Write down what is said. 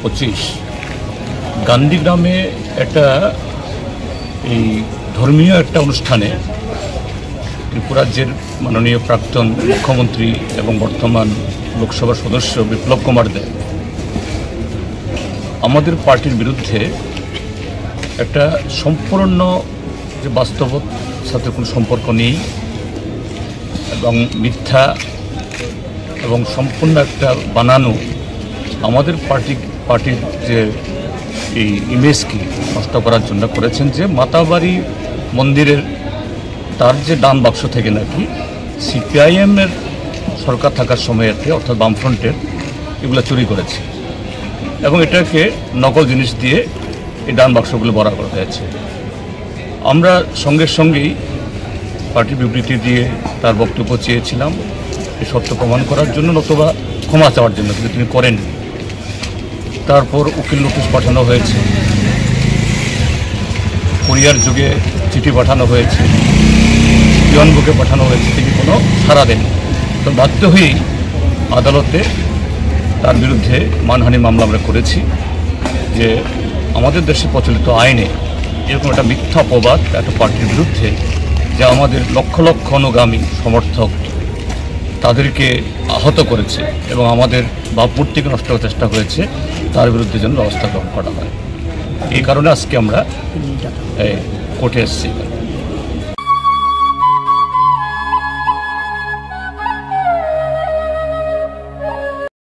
2025 গান্ধীগ্রামে একটা এই ধর্মীয় একটা অনুষ্ঠানে ত্রিপুরাজ্যের মাননীয় প্রাক্তন মুখ্যমন্ত্রী এবং বর্তমান লোকসভার সদস্য বিপ্লব কুমার দেব আমাদের পার্টির বিরুদ্ধে একটা সম্পূর্ণ যে বাস্তবতার সাথে কোনো সম্পর্ক নেই এবং মিথ্যা এবং সম্পূর্ণ একটা বানানো আমাদের পার্টির যে এই ইমেজকে নষ্ট করার জন্য করেছেন, যে মাতাবাড়ি মন্দিরের তার যে ডান বাক্স থেকে নাকি সিপিআইএমের সরকার থাকার সময়েতে অর্থাৎ বামফ্রন্টের এগুলো চুরি করেছে এবং এটাকে নকল জিনিস দিয়ে এই ডান বাক্সগুলো ভরা করা হয়েছে। আমরা সঙ্গেই পার্টির বিবৃতি দিয়ে তার বক্তব্য চেয়েছিলাম এই সত্য প্রমাণ করার জন্য, নতুবা ক্ষমা চাওয়ার জন্য, কিন্তু তিনি করেননি। তারপর উকিল নোটিশ পাঠানো হয়েছে, কুরিয়ার যুগে চিঠি পাঠানো হয়েছে, পিয়ন বুকে পাঠানো হয়েছে, তিনি কোনো সাড়া দেননি। তো বাধ্য হয়েই আদালতে তার বিরুদ্ধে মানহানি মামলা আমরা করেছি যে আমাদের দেশে প্রচলিত আইনে এরকম একটা মিথ্যা অপবাদ একটা পার্টির বিরুদ্ধে, যা আমাদের লক্ষ লক্ষ অনুগামী সমর্থক তাদেরকে আহত করেছে এবং আমাদের ভাবমূর্তিকে নষ্ট করার চেষ্টা হয়েছে, তার বিরুদ্ধে যেন ব্যবস্থা গ্রহণ করা হয়। এই কারণে আজকে আমরা কোর্টে এসেছি।